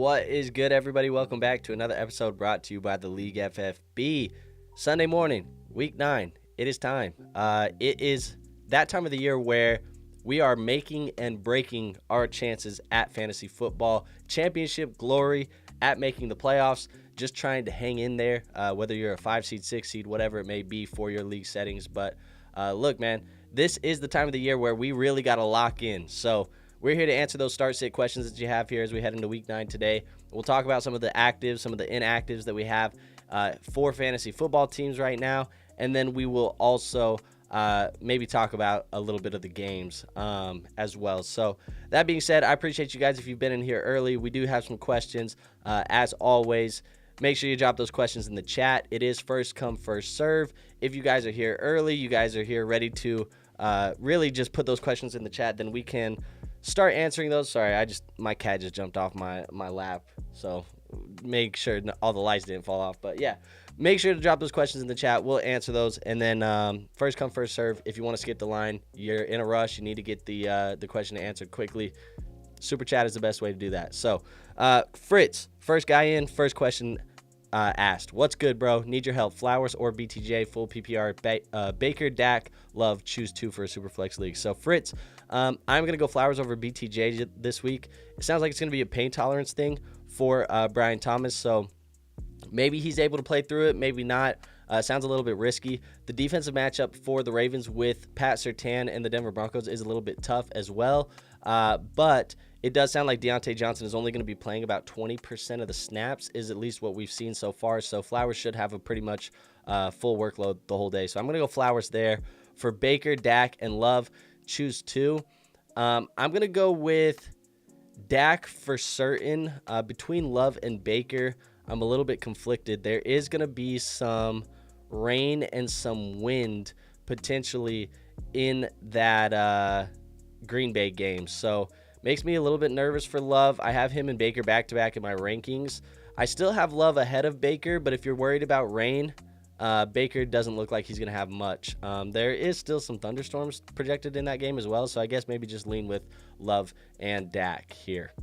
What is good, everybody? Welcome back to another episode brought to you by the League FFB. Sunday morning, week 9. It is time. It is that time of the year where we are making and breaking our chances at fantasy football. Championship glory at making the playoffs. Just trying to hang in there, whether you're a 5 seed, 6 seed, whatever it may be for your league settings. But look, man, this is the time of the year where we really got to lock in. So we're here to answer those start-sit questions that you have here as we head into Week 9 today. We'll talk about some of the actives, some of the inactives that we have for fantasy football teams right now, and then we will also maybe talk about a little bit of the games as well. So that being said, I appreciate you guys if you've been in here early. We do have some questions, as always. Make sure you drop those questions in the chat. It is first come, first serve. If you guys are here early, you guys are here ready to really just put those questions in the chat, then we can start answering those. Sorry, my cat just jumped off my lap, so make sure all the lights didn't fall off. But yeah, make sure to drop those questions in the chat. We'll answer those, and then first come, first serve. If you want to skip the line, you're in a rush, you need to get the question answered quickly, super chat is the best way to do that. So Fritz, first guy in, first question asked. What's good, bro? Need your help. Flowers or BTJ, full PPR, Baker, Dak, Love, choose 2 for a super flex league. So Fritz, I'm going to go Flowers over BTJ this week. It sounds like it's going to be a pain tolerance thing for Brian Thomas, so maybe he's able to play through it, maybe not. Sounds a little bit risky. The defensive matchup for the Ravens with Pat Surtain and the Denver Broncos is a little bit tough as well, but it does sound like Deontay Johnson is only going to be playing about 20% of the snaps, is at least what we've seen so far. So Flowers should have a pretty much full workload the whole day. So I'm going to go Flowers there. For Baker, Dak, and Love, choose 2. I'm going to go with Dak for certain. Between Love and Baker, I'm a little bit conflicted. There is going to be some rain and some wind potentially in that Green Bay game. So makes me a little bit nervous for Love. I have him and Baker back-to-back in my rankings. I still have Love ahead of Baker, but if you're worried about rain, Baker doesn't look like he's going to have much. There is still some thunderstorms projected in that game as well, so I guess maybe just lean with Love and Dak here.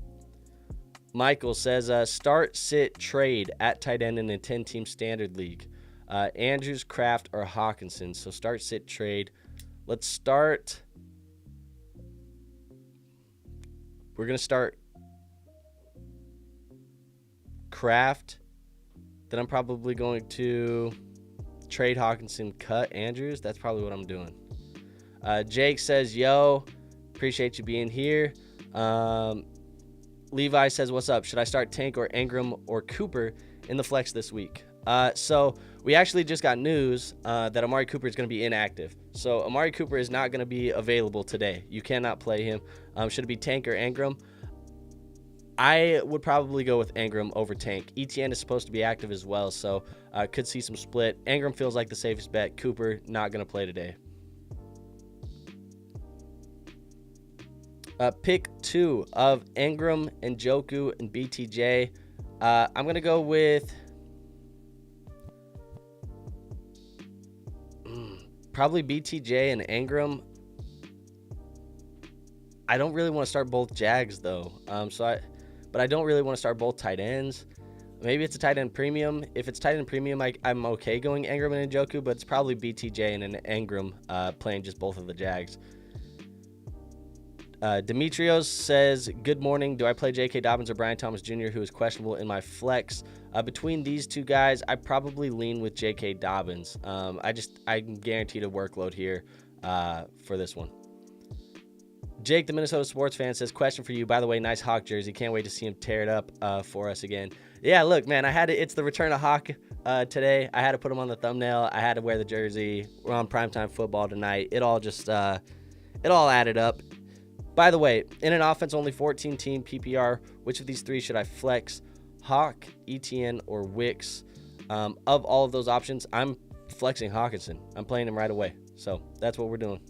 Michael says, start, sit, trade at tight end in a 10-team standard league. Andrews, Kraft, or Hawkinson. So start, sit, trade. Let's start. We're going to start Kraft. Then I'm probably going to trade Hawkinson, cut Andrews. That's probably what I'm doing. Jake says, yo, appreciate you being here. Levi says, what's up? Should I start Tank or Ingram or Cooper in the flex this week? So we actually just got news that Amari Cooper is going to be inactive. So Amari Cooper is not going to be available today. You cannot play him. Should it be Tank or Ingram? I would probably go with Ingram over Tank. ETN is supposed to be active as well, so could see some split. Ingram feels like the safest bet. Cooper not going to play today. Pick 2 of Ingram, Njoku, and BTJ. I'm going to go with probably BTJ and Ingram. I don't really want to start both Jags, though. But I don't really want to start both tight ends. Maybe it's a tight end premium. If it's tight end premium, I'm okay going Ingram and Njoku, but it's probably BTJ and an Ingram playing just both of the Jags. Demetrios says, good morning. Do I play J.K. Dobbins or Brian Thomas Jr., who is questionable in my flex? Between these two guys, I probably lean with J.K. Dobbins. I'm guaranteed a workload here for this one. Jake, the Minnesota sports fan, says, question for you. By the way, nice Hawk jersey. Can't wait to see him tear it up for us again. Yeah, look, man, it's the return of Hawk today. I had to put him on the thumbnail. I had to wear the jersey. We're on primetime football tonight. It all just, it all added up. By the way, in an offense only 14-team PPR, which of these 3 should I flex? Hawk, ETN, or Wicks? Of all of those options, I'm flexing Hawkinson. I'm playing him right away. So that's what we're doing.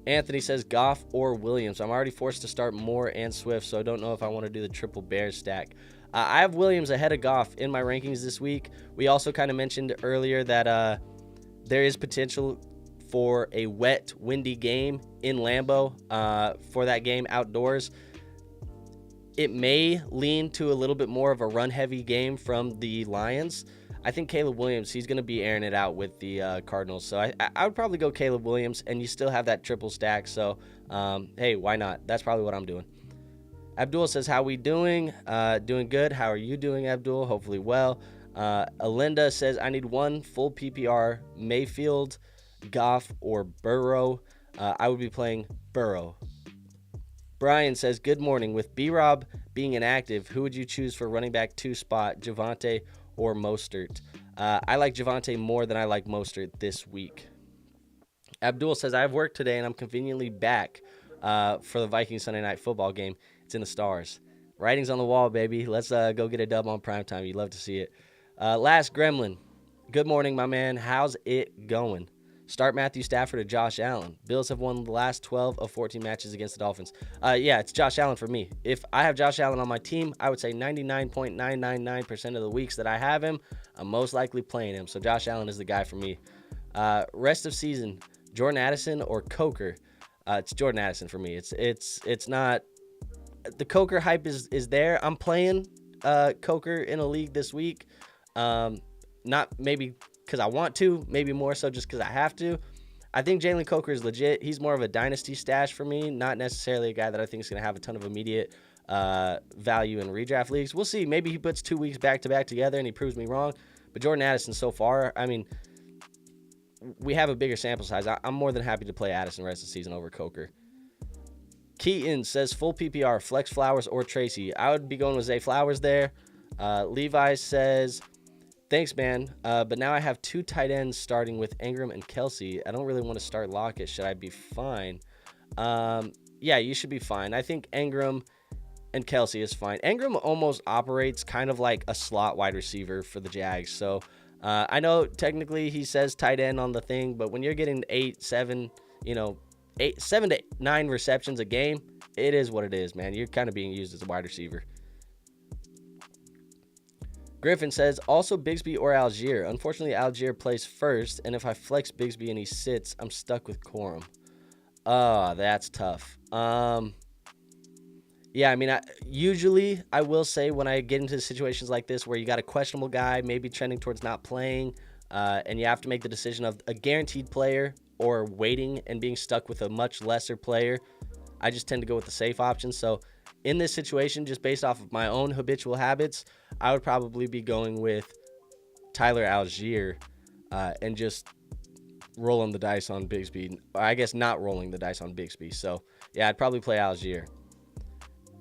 Anthony says Goff or Williams. I'm already forced to start Moore and Swift, so I don't know if I want to do the triple Bears stack. I have Williams ahead of Goff in my rankings this week. We also kind of mentioned earlier that there is potential for a wet, windy game in Lambeau for that game outdoors. it may lean to a little bit more of a run-heavy game from the Lions. I think Caleb Williams, he's going to be airing it out with the Cardinals. So I would probably go Caleb Williams, and you still have that triple stack. So, hey, why not? That's probably what I'm doing. Abdul says, how we doing? Doing good. How are you doing, Abdul? Hopefully well. Alinda says, I need one full PPR, Mayfield, Goff, or Burrow. I would be playing Burrow. Brian says, good morning. With B-Rob being inactive, who would you choose for running back 2 spot, Javonte or Mostert? I like Javonte more than I like Mostert this week. Abdul says, I have work today and I'm conveniently back for the Vikings Sunday night football game. It's in the stars. Writing's on the wall, baby. Let's go get a dub on primetime. You'd love to see it. Last Gremlin. Good morning, my man. How's it going? Start Matthew Stafford or Josh Allen. Bills have won the last 12 of 14 matches against the Dolphins. Yeah, it's Josh Allen for me. If I have Josh Allen on my team, I would say 99.999% of the weeks that I have him, I'm most likely playing him. So Josh Allen is the guy for me. Rest of season, Jordan Addison or Coker? It's Jordan Addison for me. It's not the Coker hype is there. I'm playing Coker in a league this week. Not maybe because I want to, maybe more so just because I have to. I think Jalen Coker is legit. He's more of a dynasty stash for me, not necessarily a guy that I think is going to have a ton of immediate value in redraft leagues. We'll see. Maybe he puts 2 weeks back-to-back together and he proves me wrong. But Jordan Addison so far, I mean, we have a bigger sample size. I'm more than happy to play Addison the rest of the season over Coker. Keaton says full PPR, Flex Flowers or Tracy. I would be going with Zay Flowers there. Levi says, thanks, man. But now I have 2 tight ends starting with Ingram and Kelsey. I don't really want to start Lockett. Should I be fine? Yeah, you should be fine. I think Ingram and Kelsey is fine. Ingram almost operates kind of like a slot wide receiver for the Jags. So I know technically he says tight end on the thing, but when you're getting 7 to 9 receptions a game, it is what it is, man. You're kind of being used as a wide receiver. Griffin says, also Bigsby or Algier. Unfortunately, Algier plays first, and if I flex Bigsby and he sits, I'm stuck with Corum. Oh, that's tough. Yeah, I mean, usually I will say when I get into situations like this where you got a questionable guy, maybe trending towards not playing, and you have to make the decision of a guaranteed player or waiting and being stuck with a much lesser player, I just tend to go with the safe option. So in this situation, just based off of my own habitual habits, I would probably be going with Tyler Algier and just rolling the dice on Bigsby. I guess not rolling the dice on Bigsby. So, yeah, I'd probably play Algier.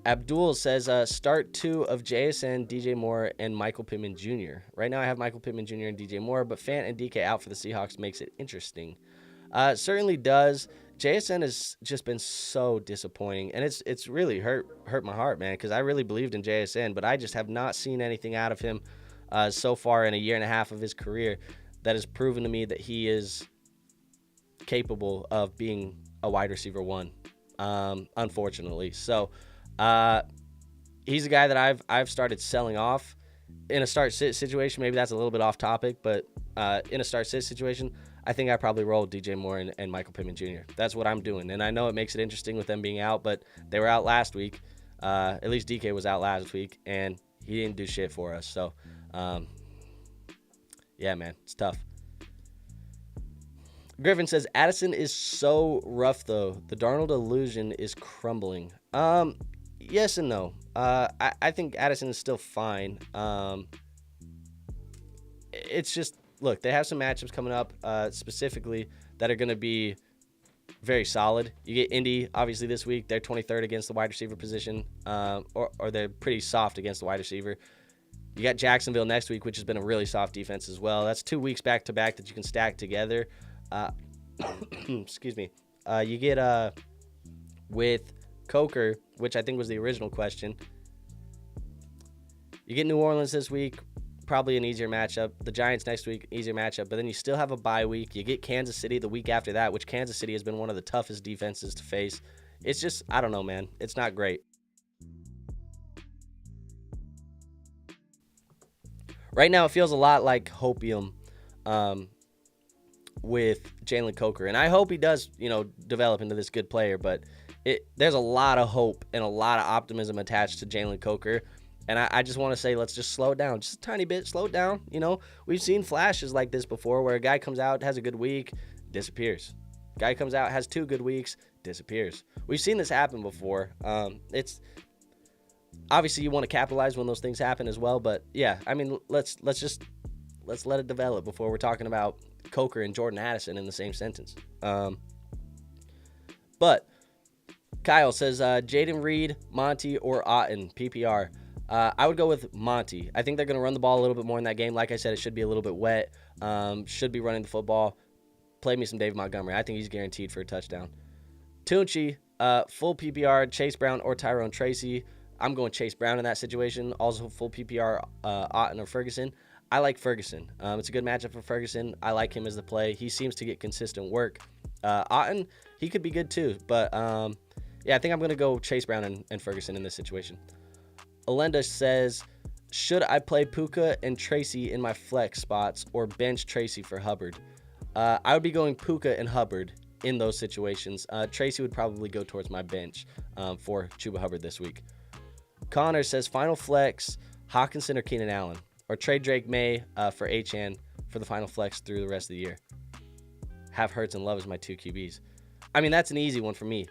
Abdul says, start 2 of JSN, DJ Moore, and Michael Pittman Jr. Right now I have Michael Pittman Jr. and DJ Moore, but Fant and DK out for the Seahawks makes it interesting. Certainly does. JSN has just been so disappointing, and it's really hurt my heart, man, because I really believed in JSN, but I just have not seen anything out of him so far in a year and a half of his career that has proven to me that he is capable of being a wide receiver 1, unfortunately. So he's a guy that I've started selling off in a start-sit situation. Maybe that's a little bit off topic, but in a start-sit situation, I think I probably rolled DJ Moore and Michael Pittman Jr. That's what I'm doing. And I know it makes it interesting with them being out, but they were out last week. At least DK was out last week, and he didn't do shit for us. So, yeah, man, it's tough. Griffin says, Addison is so rough, though. The Darnold illusion is crumbling. Yes and no. I think Addison is still fine. It's just, look, they have some matchups coming up specifically that are going to be very solid. You get Indy, obviously, this week. They're 23rd against the wide receiver position, or they're pretty soft against the wide receiver. You got Jacksonville next week, which has been a really soft defense as well. That's 2 weeks back-to-back that you can stack together. Excuse me. You get with Coker, which I think was the original question. You get New Orleans this week, probably an easier matchup. The Giants next week, easier matchup. But then you still have a bye week. You get Kansas City the week after that, which Kansas City has been one of the toughest defenses to face. It's just, I don't know, man. It's not great. Right now, it feels a lot like Hopium with Jalen Coker. And I hope he does, develop into this good player. But there's a lot of hope and a lot of optimism attached to Jalen Coker. And I just want to say, let's just slow it down. Just a tiny bit, slow it down. You know, we've seen flashes like this before where a guy comes out, has a good week, disappears. Guy comes out, has 2 good weeks, disappears. We've seen this happen before. It's obviously you want to capitalize when those things happen as well. But yeah, I mean, let's let it develop before we're talking about Coker and Jordan Addison in the same sentence. But Kyle says Jaden Reed, Monty, or Otten, PPR. I would go with Monty. I think they're going to run the ball a little bit more in that game. Like I said, it should be a little bit wet. Should be running the football. Play me some David Montgomery. I think he's guaranteed for a touchdown. Tunchi, full PPR, Chase Brown or Tyrone Tracy. I'm going Chase Brown in that situation. Also full PPR, Otten or Ferguson. I like Ferguson. It's a good matchup for Ferguson. I like him as the play. He seems to get consistent work. Otten, he could be good too. But, yeah, I think I'm going to go Chase Brown and Ferguson in this situation. Alenda says, should I play Puka and Tracy in my flex spots or bench Tracy for Hubbard? I would be going Puka and Hubbard in those situations. Tracy would probably go towards my bench for Chuba Hubbard this week. Connor says, final flex, Hawkinson or Keenan Allen, or trade Drake May for Achane for the final flex through the rest of the year. Have Hurts and Love as my 2 QBs. I mean, that's an easy one for me.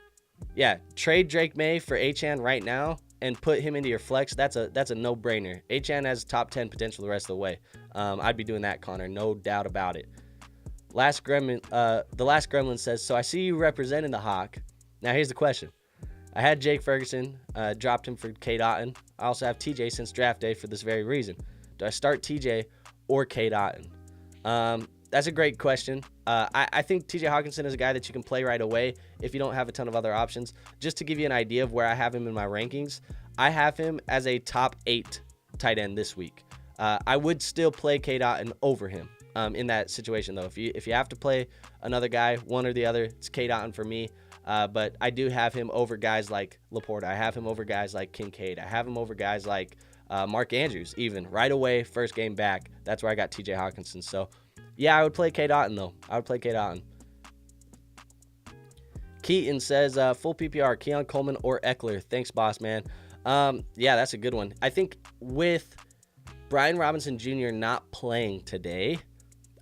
Yeah, trade Drake May for Achane right now and put him into your flex. That's a no-brainer. Achane has top 10 potential the rest of the way. I'd be doing that, Connor, no doubt about it. The last Gremlin says, so I see you representing the Hawk. Now here's the question. I had Jake Ferguson, dropped him for Cade Otton. I also have TJ since draft day for this very reason. Do I start TJ or Cade Otton? That's a great question. I think TJ Hawkinson is a guy that you can play right away if you don't have a ton of other options. Just to give you an idea of where I have him in my rankings, I have him as a top 8 tight end this week. I would still play Cade Otton over him in that situation, though. If you have to play another guy, one or the other, it's Cade Otton for me. But I do have him over guys like Laporta. I have him over guys like Kincaid. I have him over guys like Mark Andrews, even right away, first game back. That's where I got TJ Hawkinson. So, yeah, I would play Cade Otton, though. I would play Cade Otton. Keaton says, full PPR, Keon Coleman or Eckler. Thanks, boss, man. Yeah, that's a good one. I think with Brian Robinson Jr. not playing today,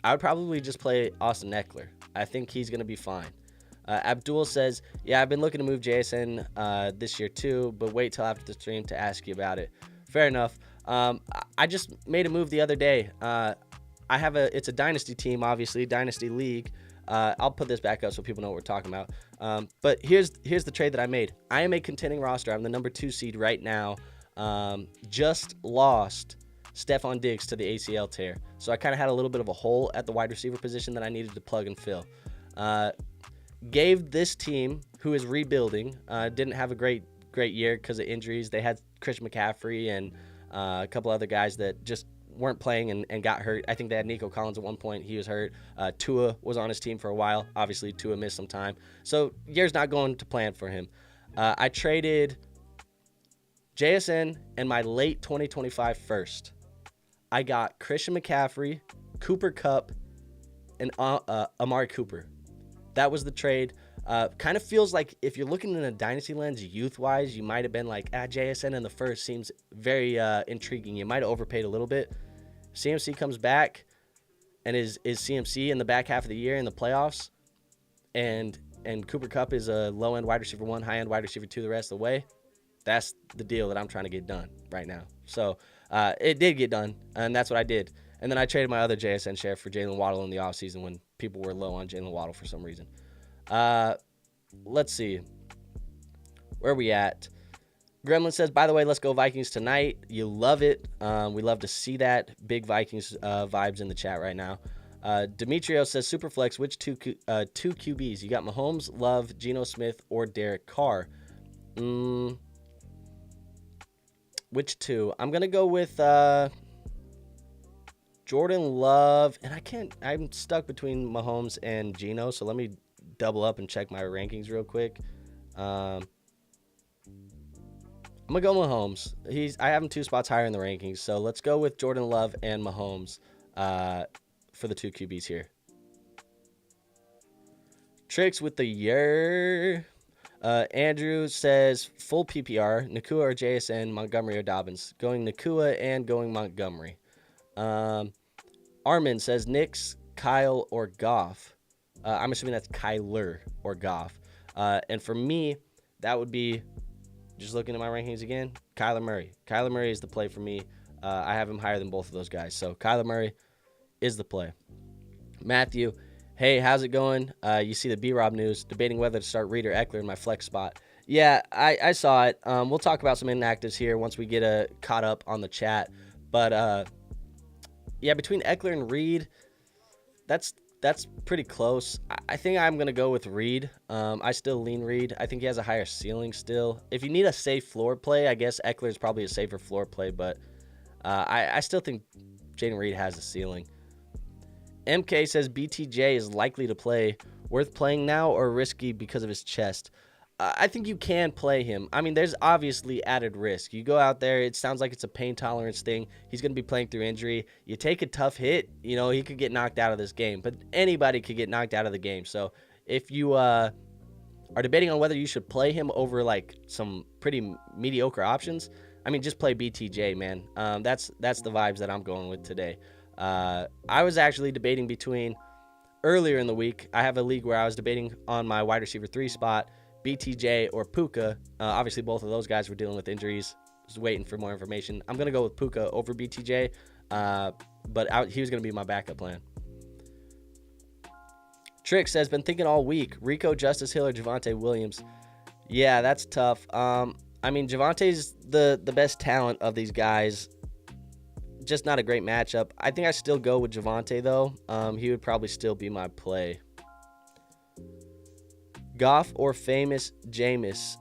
I would probably just play Austin Eckler. I think he's going to be fine. Abdul says, yeah, I've been looking to move JSN this year too, but wait till after the stream to ask you about it. Fair enough. I just made a move the other day. It's a Dynasty team, obviously, Dynasty League. I'll put this back up so people know what we're talking about. But here's the trade that I made. I am a contending roster. I'm the number 2 seed right now. Just lost Stephon Diggs to the ACL tear. So I kind of had a little bit of a hole at the wide receiver position that I needed to plug and fill. Gave this team, who is rebuilding, didn't have a great year because of injuries. They had Chris McCaffrey and a couple other guys that just weren't playing and got hurt. I think they had Nico Collins at one point. He was hurt. Tua was on his team for a while. Obviously, Tua missed some time. So, year's not going to plan for him. I traded JSN and my late 2025 first. I got Christian McCaffrey, Cooper Kupp, and Amari Cooper. That was the trade. Kind of feels like if you're looking in a dynasty lens, youth-wise, you might have been like, JSN in the first seems very intriguing. You might have overpaid a little bit. CMC comes back and is CMC in the back half of the year in the playoffs, and Cooper Kupp is a low-end wide receiver 1, high-end wide receiver 2 the rest of the way. That's the deal that I'm trying to get done right now. So it did get done, and that's what I did. And then I traded my other JSN share for Jalen Waddle in the offseason when people were low on Jalen Waddle for some reason. Let's see. Where are we at? Gremlin says, by the way, let's go Vikings tonight. You love it. We love to see that. Big Vikings vibes in the chat right now. Demetrio says, Superflex, which two QBs? You got Mahomes, Love, Geno Smith, or Derek Carr? Which two? I'm going to go with Jordan Love. And I'm stuck between Mahomes and Geno, so let me double up and check my rankings real quick. I'm going to go Mahomes. I have him 2 spots higher in the rankings, so let's go with Jordan Love and Mahomes for the 2 QBs here. Tricks with the year. Andrew says full PPR, Nakua or JSN, Montgomery or Dobbins. Going Nakua and going Montgomery. Armin says Knicks, Kyle, or Goff. I'm assuming that's Kyler or Goff. And for me, that would be, just looking at my rankings again, Kyler Murray. Kyler Murray is the play for me. I have him higher than both of those guys. So Kyler Murray is the play. Matthew, hey, how's it going? You see the B-Rob news, debating whether to start Reed or Eckler in my flex spot. Yeah, I saw it. We'll talk about some inactives here once we get caught up on the chat. But, yeah, between Eckler and Reed, that's pretty close. I think I'm going to go with Reed. I still lean Reed. I think he has a higher ceiling still. If you need a safe floor play, I guess Eckler is probably a safer floor play, but I still think Jaden Reed has a ceiling. MK says BTJ is likely to play. Worth playing now or risky because of his chest? I think you can play him. I mean, there's obviously added risk. You go out there, it sounds like it's a pain tolerance thing. He's going to be playing through injury. You take a tough hit, he could get knocked out of this game. But anybody could get knocked out of the game. So if you are debating on whether you should play him over like some pretty mediocre options, I mean, just play BTJ, man. That's the vibes that I'm going with today. I was actually debating between, earlier in the week, I have a league where I was debating on my wide receiver 3 spot, BTJ or Puka. Obviously, both of those guys were dealing with injuries. Just waiting for more information. I'm going to go with Puka over BTJ, but he was going to be my backup plan. Trick says, been thinking all week, Rico, Justice Hill, or Javonte Williams. Yeah, that's tough. I mean, Javonte's the best talent of these guys. Just not a great matchup. I think I still go with Javonte, though. He would probably still be my play. Goff or famous Jameis?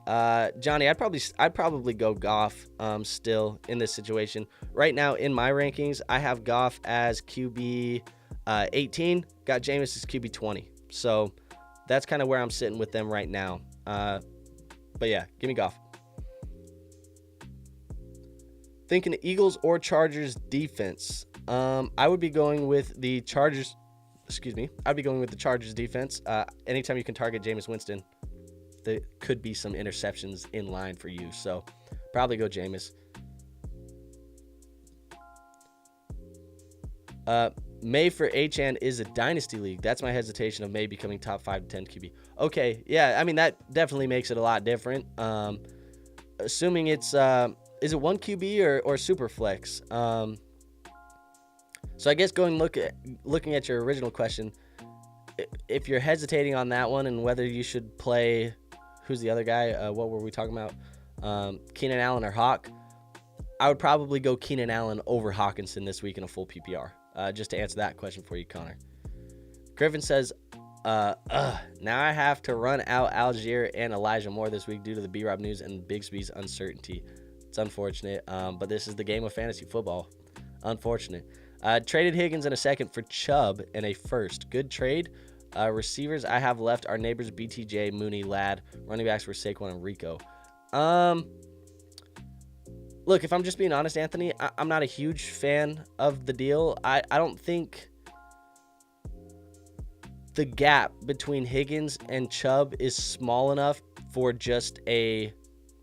Johnny, I'd probably go Goff still in this situation. Right now in my rankings, I have Goff as QB 18, got Jameis as QB 20. So that's kind of where I'm sitting with them right now. But yeah, give me Goff. Thinking Eagles or Chargers defense. I would be going with the Chargers. I'd be going with the Chargers defense. Anytime you can target Jameis Winston, there could be some interceptions in line for you. So probably go Jameis. May for Achan is a dynasty league. That's my hesitation of May becoming top 5 to 10 QB. Okay, yeah, I mean, that definitely makes it a lot different. Assuming it's, is it 1 QB or super flex? So I guess looking at your original question, if you're hesitating on that one and whether you should play, who's the other guy? What were we talking about? Keenan Allen or Hawk? I would probably go Keenan Allen over Hawkinson this week in a full PPR. Just to answer that question for you, Connor. Griffin says, now I have to run out Algier and Elijah Moore this week due to the B-Rob news and Bigsby's uncertainty. It's unfortunate, but this is the game of fantasy football. Unfortunate. Traded Higgins in a second for Chubb and a first. Good trade. Receivers I have left are neighbors BTJ, Mooney, Ladd. Running backs were Saquon and Rico. Look, if I'm just being honest, Anthony, I'm not a huge fan of the deal. I don't think the gap between Higgins and Chubb is small enough for just a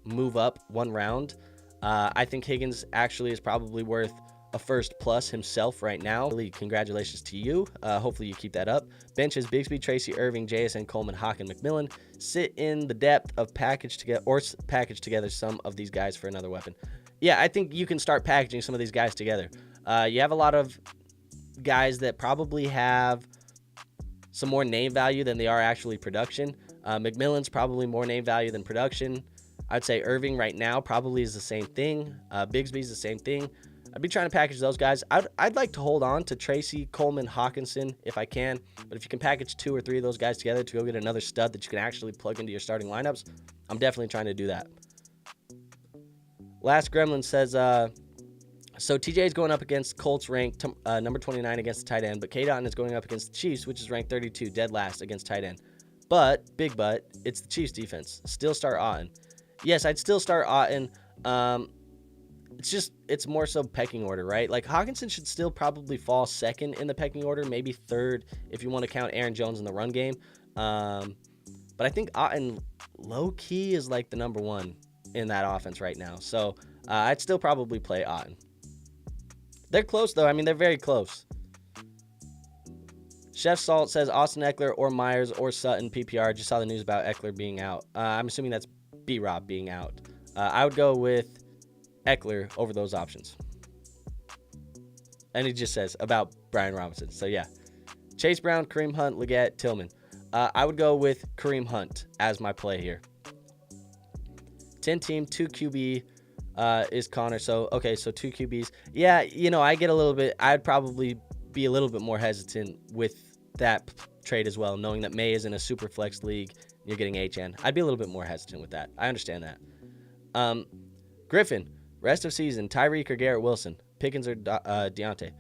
move up one round. I think Higgins actually is probably worth a first plus himself right now. Really, congratulations to you. Hopefully you keep that up. Benches Bigsby, Tracy, Irving, JSN, Coleman, Hawk, and McMillan. Sit in the depth of package together some of these guys for another weapon. Yeah, I think you can start packaging some of these guys together. You have a lot of guys that probably have some more name value than they are actually production. McMillan's probably more name value than production. I'd say Irving right now probably is the same thing. Bigsby's the same thing. I'd be trying to package those guys. I'd like to hold on to Tracy, Coleman, Hawkinson if I can. But if you can package 2 or 3 of those guys together to go get another stud that you can actually plug into your starting lineups, I'm definitely trying to do that. Last Gremlin says, so TJ is going up against Colts ranked number 29 against the tight end, but K-Dot is going up against the Chiefs, which is ranked 32, dead last against tight end. But, it's the Chiefs defense. Still start Otten. Yes, I'd still start Otten. It's more so pecking order, right? Like Hawkinson should still probably fall second in the pecking order, maybe third if you want to count Aaron Jones in the run game. But But I think Otten low-key is like the number one in that offense right now. So I'd still probably play Otten. They're close, though. I mean, they're very close. Chef Salt says Austin Eckler or Myers or Sutton PPR. Just saw the news about Eckler being out. I'm assuming that's B-Rob being out. I would go with Eckler over those options. And he just says about Brian Robinson. So, yeah. Chase Brown, Kareem Hunt, Leggett, Tillman. I would go with Kareem Hunt as my play here. 10-team, 2 QB is Connor. So, okay, so 2 QBs. Yeah, I get a little bit. I'd probably be a little bit more hesitant with that trade as well, knowing that May is in a super flex league. You're getting HN. I'd be a little bit more hesitant with that. I understand that. Griffin, rest of season, Tyreek or Garrett Wilson? Pickens or Deontay?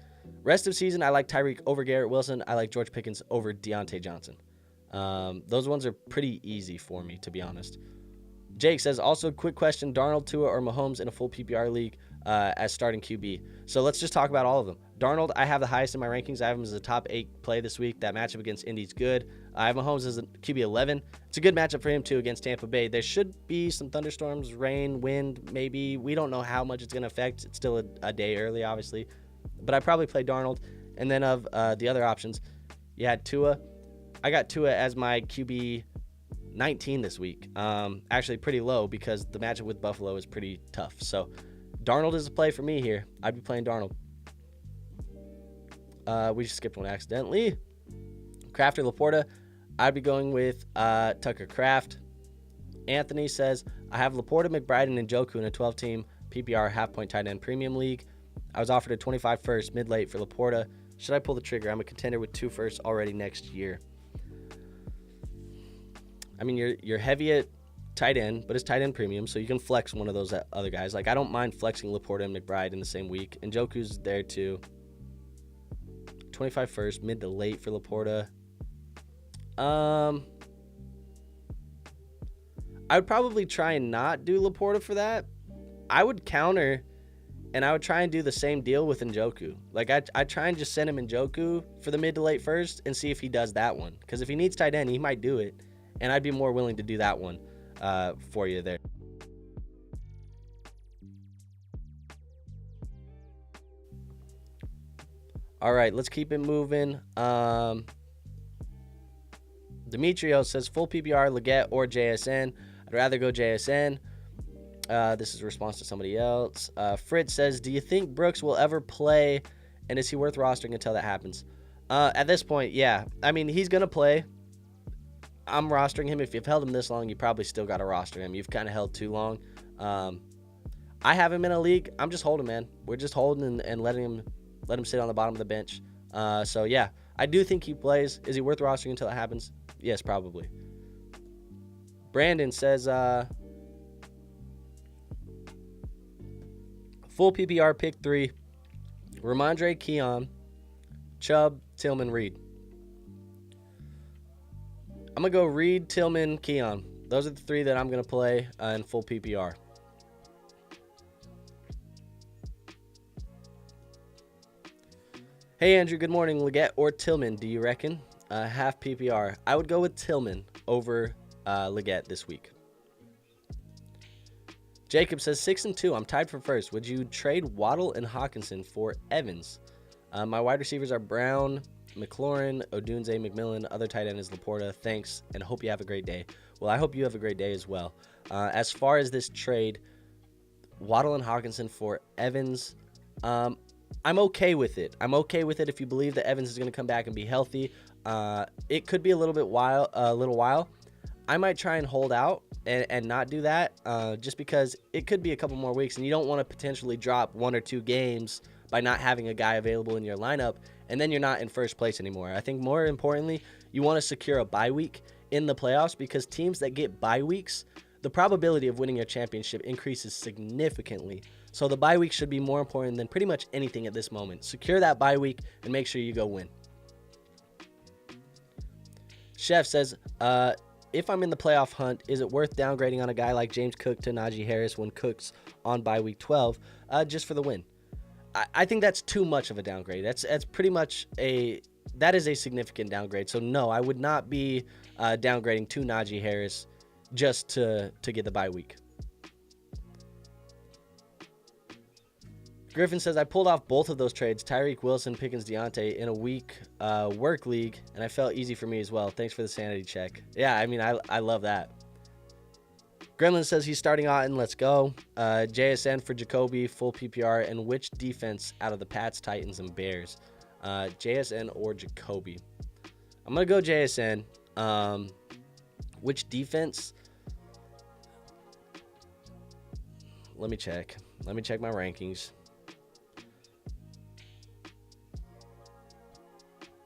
Rest of season, I like Tyreek over Garrett Wilson. I like George Pickens over Deontay Johnson. Those ones are pretty easy for me, to be honest. Jake says, also, quick question, Darnold, Tua, or Mahomes in a full PPR league as starting QB? So let's just talk about all of them. Darnold, I have the highest in my rankings. I have him as a top 8 play this week. That matchup against Indy's good. I have Mahomes as a QB 11. It's a good matchup for him, too, against Tampa Bay. There should be some thunderstorms, rain, wind, maybe. We don't know how much it's going to affect. It's still a day early, obviously. But I probably play Darnold. And then of the other options, you had Tua. I got Tua as my QB 19 this week. Actually pretty low because the matchup with Buffalo is pretty tough. So Darnold is a play for me here. I'd be playing Darnold. We just skipped one accidentally. Kraft or Laporta, I'd be going with Tucker Kraft. Anthony says, I have Laporta, McBride, and Njoku in a 12-team PPR half-point tight end premium league. I was offered a 25 first mid-late for Laporta. Should I pull the trigger? I'm a contender with 2 firsts already next year. I mean, you're heavy at tight end, but it's tight end premium, so you can flex one of those other guys. Like, I don't mind flexing Laporta and McBride in the same week. And Njoku's there, too. 25 first, mid to late for Laporta. I would probably try and not do Laporta for that. I would counter, and I would try and do the same deal with Njoku. Like, I'd try and just send him Njoku for the mid to late first and see if he does that one. Because if he needs tight end, he might do it. And I'd be more willing to do that one for you there. All right, let's keep it moving. Demetrio says, full PPR, Leggett, or JSN. I'd rather go JSN. This is a response to somebody else. Fritz says, do you think Brooks will ever play, and is he worth rostering until that happens? At this point, yeah. I mean, he's going to play. I'm rostering him. If you've held him this long, you probably still got to roster him. You've kind of held too long. I have him in a league. I'm just holding, man. We're just holding and letting him sit on the bottom of the bench. So, yeah, I do think he plays. Is he worth rostering until it happens? Yes, probably. Brandon says, full PPR pick 3, Ramondre, Keon, Chubb, Tillman, Reed. I'm going to go Reed, Tillman, Keon. Those are the 3 that I'm going to play in full PPR. Hey, Andrew, good morning. Leggett or Tillman, do you reckon? Half PPR. I would go with Tillman over Leggett this week. Jacob says 6-2. I'm tied for first. Would you trade Waddle and Hawkinson for Evans? My wide receivers are Brown, McLaurin, Odunze, McMillan. Other tight end is Laporta. Thanks, and hope you have a great day. Well, I hope you have a great day as well. As far as this trade, Waddle and Hawkinson for Evans, I'm okay with it. I'm okay with it if you believe that Evans is going to come back and be healthy. It could be a little while. I might try and hold out and not do that just because it could be a couple more weeks, and you don't want to potentially drop 1 or 2 games by not having a guy available in your lineup, and then you're not in first place anymore. I think more importantly, you want to secure a bye week in the playoffs because teams that get bye weeks, the probability of winning a championship increases significantly. So the bye week should be more important than pretty much anything at this moment. Secure that bye week and make sure you go win. Chef says, if I'm in the playoff hunt, is it worth downgrading on a guy like James Cook to Najee Harris when Cook's on bye week 12 just for the win? I think that's too much of a downgrade. That's pretty much that is a significant downgrade. So no, I would not be downgrading to Najee Harris just to get the bye week. Griffin says, I pulled off both of those trades, Tyreek Wilson, Pickens, Deontay, in a week work league, and I felt easy for me as well. Thanks for the sanity check. Yeah, I mean, I love that. Gremlin says he's starting Otten. Let's go. JSN for Jacoby, full PPR, and which defense out of the Pats, Titans, and Bears? JSN or Jacoby? I'm going to go JSN. Which defense? Let me check. Let me check my rankings.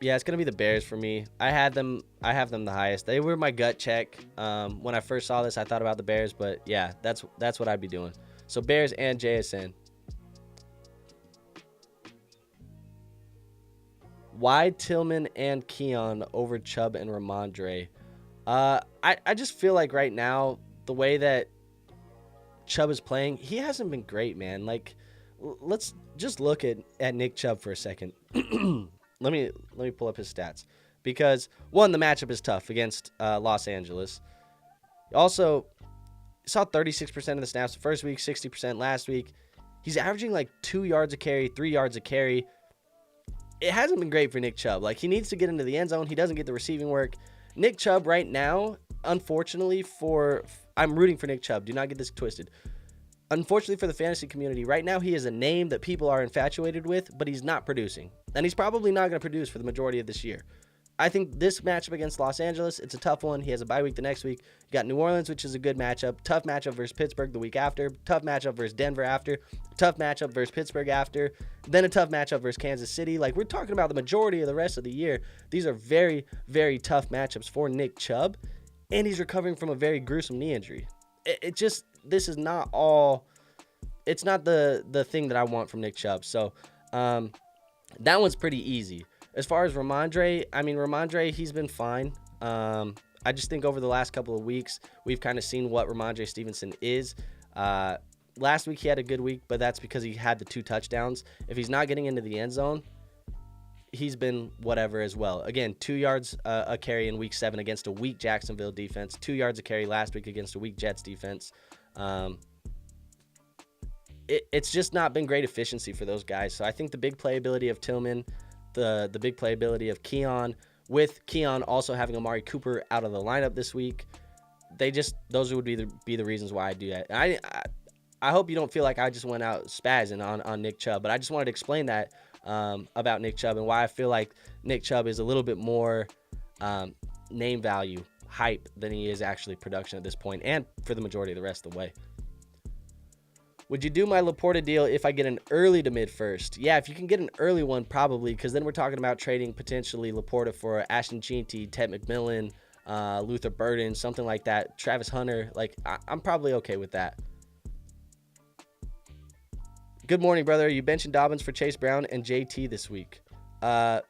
Yeah, it's gonna be the Bears for me. I have them the highest. They were my gut check. When I first saw this, I thought about the Bears, but yeah, that's what I'd be doing. So Bears and JSN. Why Tillman and Keon over Chubb and Ramondre? I just feel like right now, the way that Chubb is playing, he hasn't been great, man. Like, let's just look at Nick Chubb for a second. Let me pull up his stats, because one, the matchup is tough against Los Angeles. Also, saw 36% of the snaps the first week, 60% last week. He's averaging like 2 yards a carry, 3 yards a carry. It hasn't been great for Nick Chubb. Like, he needs to get into the end zone. He doesn't get the receiving work. Nick Chubb right now, unfortunately I'm rooting for Nick Chubb. Do not get this twisted. Unfortunately for the fantasy community, right now he is a name that people are infatuated with, but he's not producing. And he's probably not going to produce for the majority of this year. I think this matchup against Los Angeles, it's a tough one. He has a bye week the next week. You got New Orleans, which is a good matchup. Tough matchup versus Pittsburgh the week after. Tough matchup versus Denver after. Tough matchup versus Pittsburgh after. Then a tough matchup versus Kansas City. Like, we're talking about the majority of the rest of the year. These are very, very tough matchups for Nick Chubb. And he's recovering from a very gruesome knee injury. This is not all... It's not the thing that I want from Nick Chubb. So, that one's pretty easy. As far as Ramondre, he's been fine. I just think over the last couple of weeks, we've kind of seen what Ramondre Stevenson is. Last week, he had a good week, but that's because he had the 2 touchdowns. If he's not getting into the end zone, he's been whatever as well. Again, 2 yards a carry in week 7 against a weak Jacksonville defense. 2 yards a carry last week against a weak Jets defense. It's just not been great efficiency for those guys. So I think the big playability of Tillman, the big playability of Keon, with Keon also having Amari Cooper out of the lineup this week, those would be the reasons why I do that. And I hope you don't feel like I just went out spazzing on Nick Chubb, but I just wanted to explain that about Nick Chubb and why I feel like Nick Chubb is a little bit more name value hype than he is actually production at this point, and for the majority of the rest of the way. Would you do my Laporta deal if I get an early to mid first? Yeah, if you can get an early one, probably, because then we're talking about trading potentially Laporta for Ashton Jeanty, Ted McMillan, Luther Burden, something like that, Travis Hunter. Like, I'm probably okay with that. Good morning, brother. You benching Dobbins for Chase Brown and JT this week? Yeah,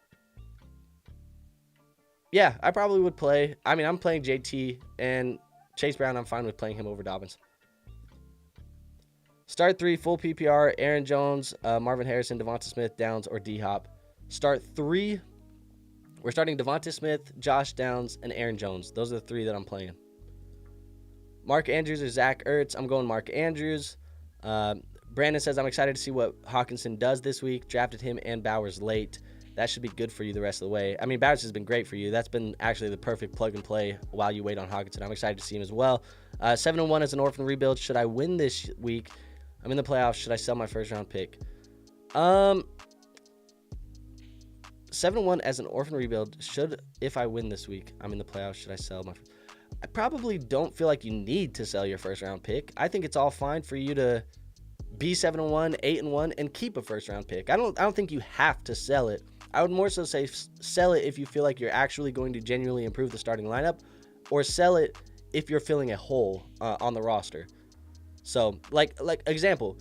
I probably would play. I mean, I'm playing JT, and Chase Brown, I'm fine with playing him over Dobbins. Start 3, full PPR, Aaron Jones, Marvin Harrison, Devonta Smith, Downs, or D-Hop. Start 3, we're starting Devonta Smith, Josh Downs, and Aaron Jones. Those are the 3 that I'm playing. Mark Andrews or Zach Ertz. I'm going Mark Andrews. Brandon says, I'm excited to see what Hawkinson does this week. Drafted him and Bowers late. That should be good for you the rest of the way. I mean, Bowers has been great for you. That's been actually the perfect plug and play while you wait on Hawkinson. I'm excited to see him as well. 7-1 as an orphan rebuild. Should I win this week? I'm in the playoffs. Should I sell my first round pick? 7-1 as an orphan rebuild. If I win this week, I'm in the playoffs. Should I sell my? I probably don't feel like you need to sell your first round pick. I think it's all fine for you to be 7-1, 8-1, and keep a first round pick. I don't think you have to sell it. I would more so say sell it if you feel like you're actually going to genuinely improve the starting lineup, or sell it if you're filling a hole on the roster. So, like example,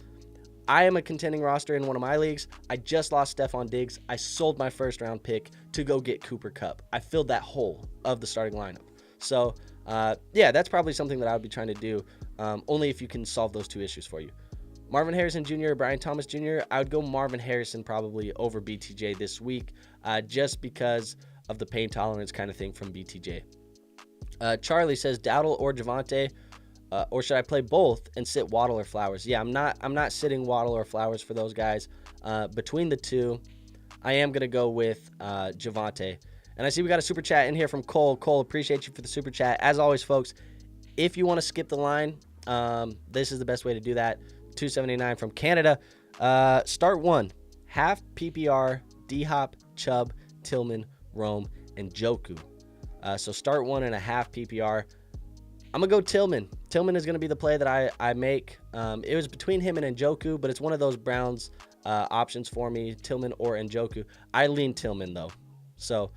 I am a contending roster in one of my leagues. I just lost Stephon Diggs. I sold my first round pick to go get Cooper Kupp. I filled that hole of the starting lineup. So, yeah, that's probably something that I would be trying to do, only if you can solve those 2 issues for you. Marvin Harrison Jr. or Brian Thomas Jr., I would go Marvin Harrison probably over BTJ this week, just because of the pain tolerance kind of thing from BTJ. Charlie says Dowdle or Javonte, or should I play both and sit Waddle or Flowers? Yeah, I'm not sitting Waddle or Flowers for those guys. Between the two, I am gonna go with Javonte. And I see we got a super chat in here from Cole. Cole, appreciate you for the super chat. As always, folks, if you want to skip the line, this is the best way to do that. 279 from Canada. Start one. Half PPR, D-Hop, Chubb, Tillman, Rome, and Joku. So start 1.5 PPR. I'm going to go Tillman. Tillman is going to be the play that I make. It was between him and Njoku, but it's one of those Browns options for me, Tillman or Njoku. I lean Tillman, though. So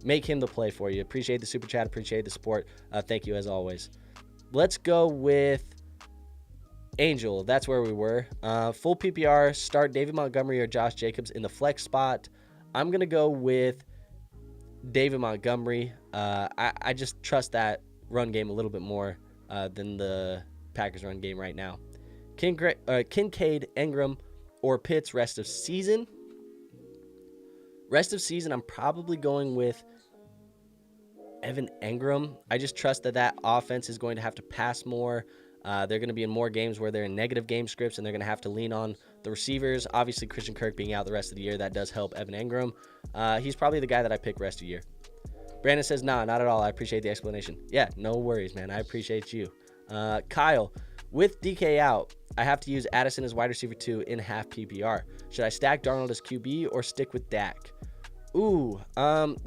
make him the play for you. Appreciate the super chat. Appreciate the support. Thank you, as always. Let's go with Angel. That's where we were. Full PPR, start David Montgomery or Josh Jacobs in the flex spot. I'm going to go with David Montgomery. I just trust that run game a little bit more than the Packers run game right now. Kincaid, Ingram, or Pitts rest of season. Rest of season, I'm probably going with Evan Engram. I just trust that offense is going to have to pass more. They're going to be in more games where they're in negative game scripts, and they're going to have to lean on the receivers. Obviously, Christian Kirk being out the rest of the year, that does help Evan Engram. He's probably the guy that I pick rest of the year. Brandon says, nah, not at all. I appreciate the explanation. Yeah, no worries, man. I appreciate you. Kyle, with DK out, I have to use Addison as wide receiver 2 in half PPR. Should I stack Darnold as QB or stick with Dak? Ooh,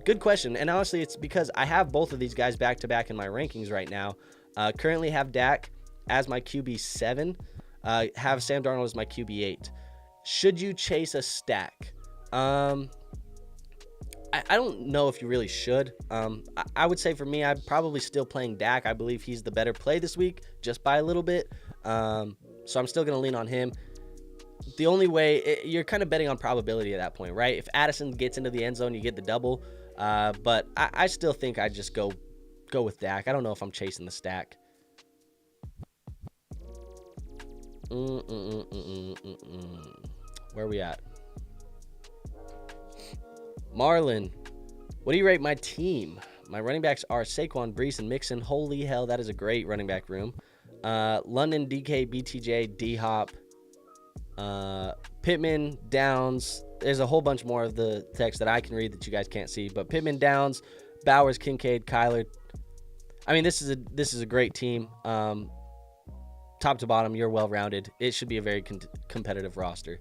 good question. And honestly, it's because I have both of these guys back-to-back in my rankings right now. Currently have Dak as my QB7. Have Sam Darnold as my QB8. Should you chase a stack? I don't know if you really should. I would say for me, I'm probably still playing Dak. I believe he's the better play this week, just by a little bit. So I'm still going to lean on him. The only way, you're kind of betting on probability at that point, right? If Addison gets into the end zone, you get the double. But I still think I'd just go with Dak. I don't know if I'm chasing the stack. Where are we at? Marlon, what do you rate my team? My running backs are Saquon, Breece, and Mixon. Holy hell, that is a great running back room. London, DK, BTJ, D-Hop, Pittman, Downs. There's a whole bunch more of the text that I can read that you guys can't see. But Pittman, Downs, Bowers, Kincaid, Kyler. I mean, this is a great team. Top to bottom, you're well-rounded. It should be a very competitive roster.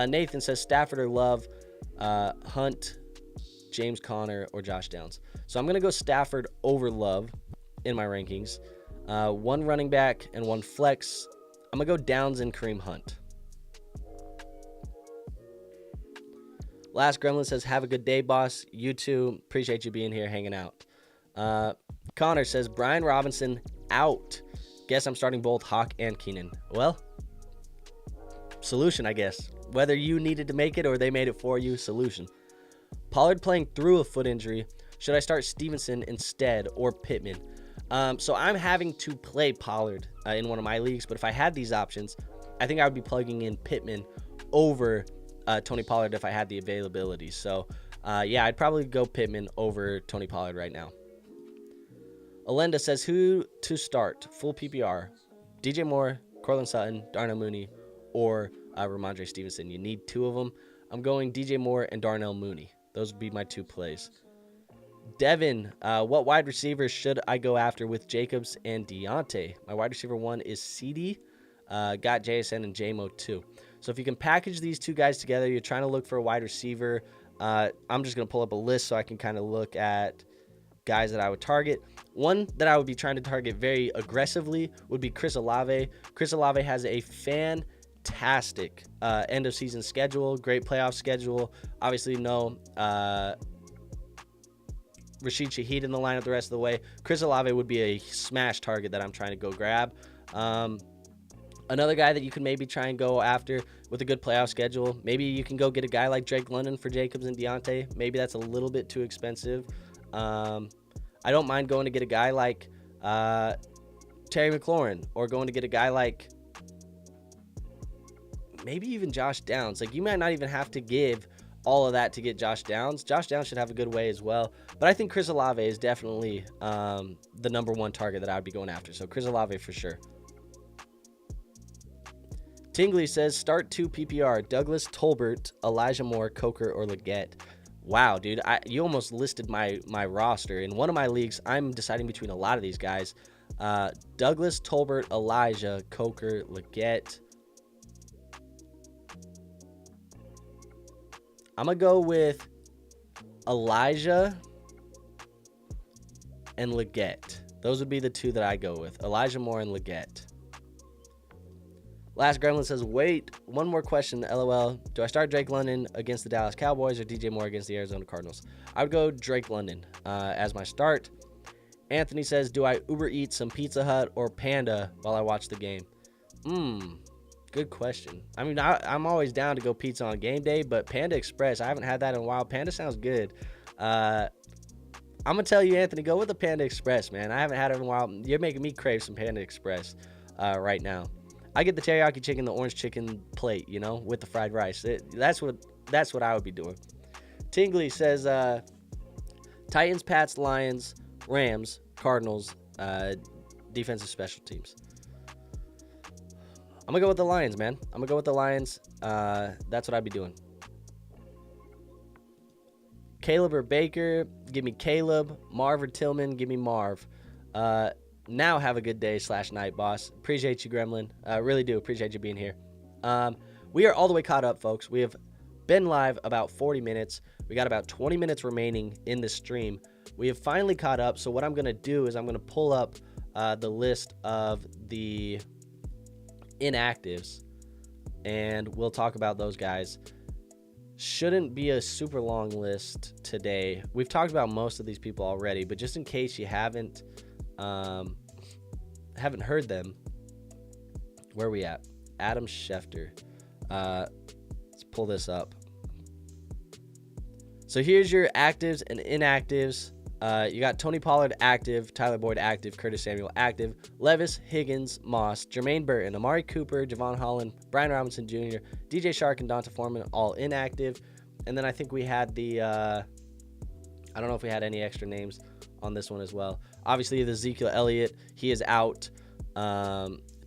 Nathan says Stafford or Love, Hunt, James Conner, or Josh Downs. So I'm going to go Stafford over Love in my rankings. One running back and one flex. I'm going to go Downs and Kareem Hunt. Last Gremlin says, have a good day, boss. You too. Appreciate you being here, hanging out. Connor says, Brian Robinson out. Guess I'm starting both Hawk and Keenan. Well, solution, I guess. Whether you needed to make it or they made it for you, solution. Pollard playing through a foot injury. Should I start Stevenson instead or Pittman? So I'm having to play Pollard in one of my leagues, but if I had these options, I think I would be plugging in Pittman over Tony Pollard if I had the availability. So, yeah, I'd probably go Pittman over Tony Pollard right now. Alenda says, who to start? Full PPR. DJ Moore, Cortland Sutton, Darnell Mooney, or Ramondre Stevenson. You need two of them. I'm going DJ Moore and Darnell Mooney. Those would be my two plays. Devin, what wide receivers should I go after with Jacobs and Deontay? My wide receiver 1 is CD. Got JSN and JMO too. So if you can package these two guys together, you're trying to look for a wide receiver. I'm just going to pull up a list so I can kind of look at guys that I would target. One that I would be trying to target very aggressively would be Chris Olave. Chris Olave has a fantastic end of season schedule, great playoff schedule. Obviously, no Rashid Shaheed in the lineup the rest of the way. Chris Olave would be a smash target that I'm trying to go grab. Another guy that you could maybe try and go after with a good playoff schedule, maybe you can go get a guy like Drake London for Jacobs and Deontay. Maybe that's a little bit too expensive. I don't mind going to get a guy like Terry McLaurin, or going to get a guy like maybe even Josh Downs. Like, you might not even have to give all of that to get Josh Downs. Josh Downs should have a good way as well. But I think Chris Olave is definitely the number one target that I would be going after. So Chris Olave for sure. Tingley says, start 2 PPR, Douglas, Tolbert, Elijah Moore, Coker, or Leggett. Wow, dude, you almost listed my roster. In one of my leagues, I'm deciding between a lot of these guys. Douglas, Tolbert, Elijah, Coker, Leggett. I'm going to go with Elijah and Leggett. Those would be the 2 that I go with, Elijah Moore and Leggett. Last Gremlin says, wait, one more question, LOL. Do I start Drake London against the Dallas Cowboys or DJ Moore against the Arizona Cardinals? I would go Drake London as my start. Anthony says, do I Uber eat some Pizza Hut or Panda while I watch the game? Good question. I mean, I'm always down to go pizza on game day, but Panda Express, I haven't had that in a while. Panda sounds good. I'm going to tell you, Anthony, go with the Panda Express, man. I haven't had it in a while. You're making me crave some Panda Express right now. I get the teriyaki chicken, the orange chicken plate, you know, with the fried rice. That's what I would be doing. Tingley says, Titans, Pats, Lions, Rams, Cardinals, defensive special teams. I'm going to go with the Lions, man. I'm going to go with the Lions. That's what I'd be doing. Caleb or Baker, give me Caleb. Marv or Tillman, give me Marv. Now have a good day / night, boss. Appreciate you, Gremlin. Really do appreciate you being here. We are all the way caught up, folks. We have been live about 40 minutes. We got about 20 minutes remaining in the stream. We have finally caught up. So what I'm going to do is I'm going to pull up the list of the inactives, and we'll talk about those guys. Shouldn't be a super long list today. We've talked about most of these people already, but just in case you haven't heard them, where are we at? Adam Schefter. Let's pull this up. So here's your actives and inactives. You got Tony Pollard active, Tyler Boyd active, Curtis Samuel active, Levis, Higgins, Moss, Jermaine Burton, Amari Cooper, Javon Holland, Brian Robinson Jr., DJ Shark, and Donta Foreman all inactive. And then I think we had I don't know if we had any extra names on this one as well. Obviously, the Ezekiel Elliott, he is out.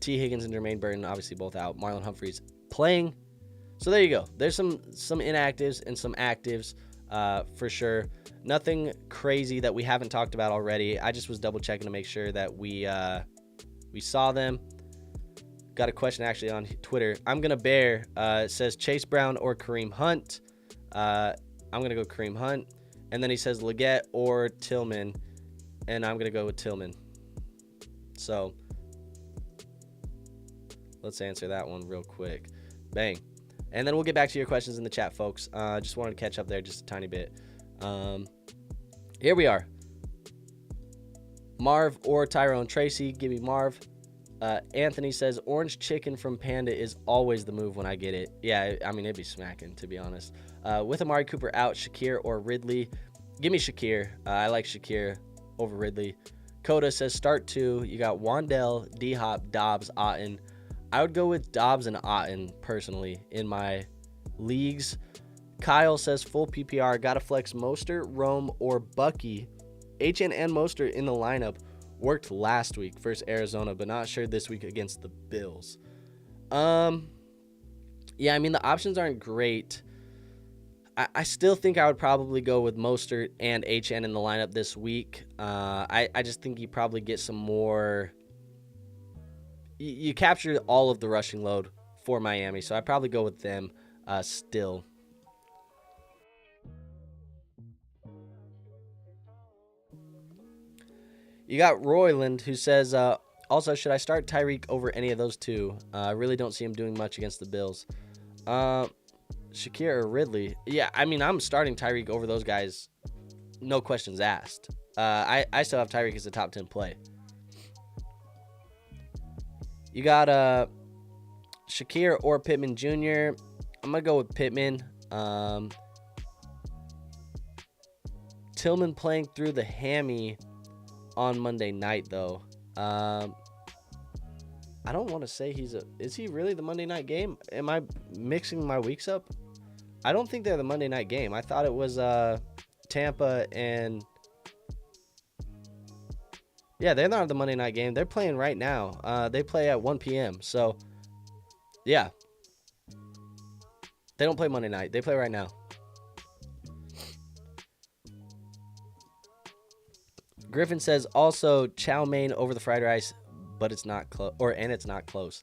T. Higgins and Jermaine Burton, obviously both out. Marlon Humphreys playing. So there you go. There's some inactives and some actives for sure. Nothing crazy that we haven't talked about already. I just was double checking to make sure that we saw them. Got a question actually on Twitter. I'm gonna bear. It says Chase Brown or Kareem Hunt. I'm gonna go Kareem Hunt. And then he says Leggett or Tillman, and I'm gonna go with Tillman. So let's answer that one real quick. Bang. And then we'll get back to your questions in the chat, folks. Just wanted to catch up there just a tiny bit. Here we are. Marv or Tyrone Tracy. Give me Marv. Anthony says, orange chicken from Panda is always the move when I get it. Yeah, I mean, it'd be smacking, to be honest. With Amari Cooper out, Shakir or Ridley. Give me Shakir. I like Shakir over Ridley. Coda says, start 2. You got Wandell, D-Hop, Dobbs, Otten. I would go with Dobbs and Otten, personally, in my leagues. Kyle says, full PPR. Got to flex Mostert, Rome, or Bucky. HN and Mostert in the lineup. Worked last week versus Arizona, but not sure this week against the Bills. Yeah, I mean, the options aren't great. I still think I would probably go with Mostert and HN in the lineup this week. I just think you probably get some more. You captured all of the rushing load for Miami, so I'd probably go with them still. You got Royland, who says, also, should I start Tyreek over any of those two? I really don't see him doing much against the Bills. Shakir or Ridley? Yeah, I mean, I'm starting Tyreek over those guys. No questions asked. I still have Tyreek as a top 10 play. You got Shakir or Pittman Jr. I'm going to go with Pittman. Tillman playing through the hammy on Monday night, though. I don't want to say is he really the Monday night game? Am I mixing my weeks up? I don't think they're the Monday night game. I thought it was Tampa and... Yeah, they're not the Monday night game. They're playing right now. They play at 1 p.m. So, yeah. They don't play Monday night. They play right now. Griffin says, also, chow mein over the fried rice, but it's not close. And it's not close.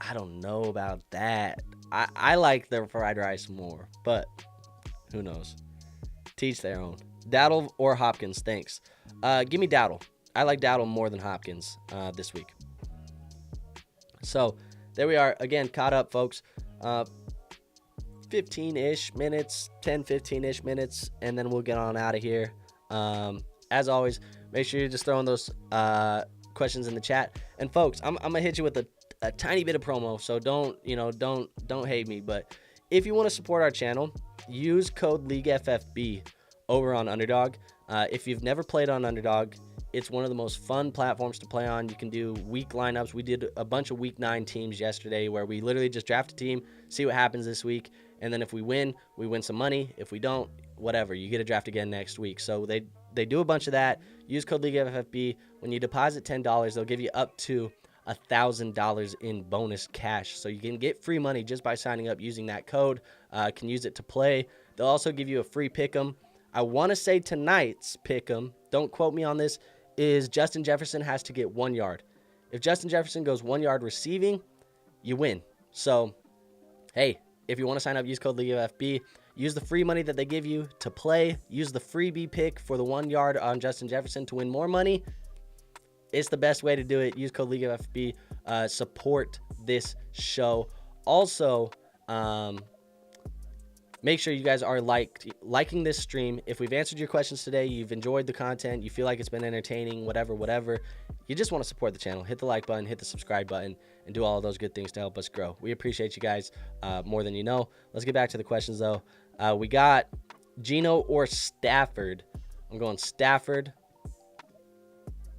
I don't know about that. I like the fried rice more, but who knows? Teach their own. Dowdle or Hopkins? Thanks. Give me Dowdle. I like Dowdle more than Hopkins this week. So there we are. Again, caught up, folks. 15-ish minutes, 10, 15-ish minutes, and then we'll get on out of here. As always, make sure you're just throwing those questions in the chat. And folks, I'm gonna hit you with a tiny bit of promo, so don't hate me. But if you want to support our channel, use code League FFB over on Underdog. If you've never played on Underdog, it's one of the most fun platforms to play on. You can do week lineups. We did a bunch of week 9 teams yesterday where we literally just draft a team, see what happens this week, and then if we win some money. If we don't, whatever, you get a draft again next week. So they do a bunch of that. Use code League FFB. When you deposit $10, they'll give you up to $1,000 in bonus cash. So you can get free money just by signing up using that code. Can use it to play. They'll also give you a free pick'em. I want to say tonight's pick'em, don't quote me on this, is Justin Jefferson has to get 1 yard. If Justin Jefferson goes 1 yard receiving, you win. So, hey, if you want to sign up, use code LeagueFFB. Use the free money that they give you to play. Use the freebie pick for the 1 yard on Justin Jefferson to win more money. It's the best way to do it. Use code LeagueFFB. Support this show. Also, make sure you guys are liking this stream. If we've answered your questions today, you've enjoyed the content, you feel like it's been entertaining, whatever, you just want to support the channel, hit the like button, hit the subscribe button, and do all of those good things to help us grow. We appreciate you guys more than you know. Let's get back to the questions, though. We got Geno or Stafford. I'm going Stafford.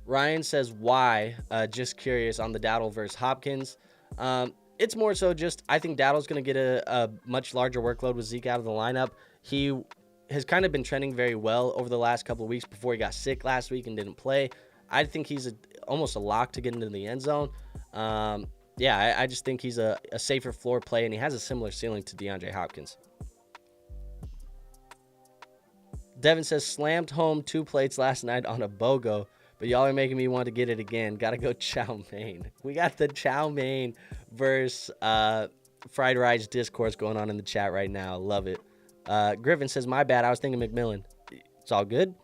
Ryan says, why? Just curious on the Dowdle versus Hopkins. It's more so just I think Dowdle's going to get a much larger workload with Zeke out of the lineup. He has kind of been trending very well over the last couple of weeks before he got sick last week and didn't play. I think he's almost a lock to get into the end zone. Yeah, I just think he's a safer floor play, and he has a similar ceiling to DeAndre Hopkins. Devin says, slammed home 2 plates last night on a BOGO, but y'all are making me want to get it again. Gotta go chow mein. We got the chow mein versus fried rice discourse going on in the chat right now. Love it. Griffin says, my bad. I was thinking McMillan. It's all good.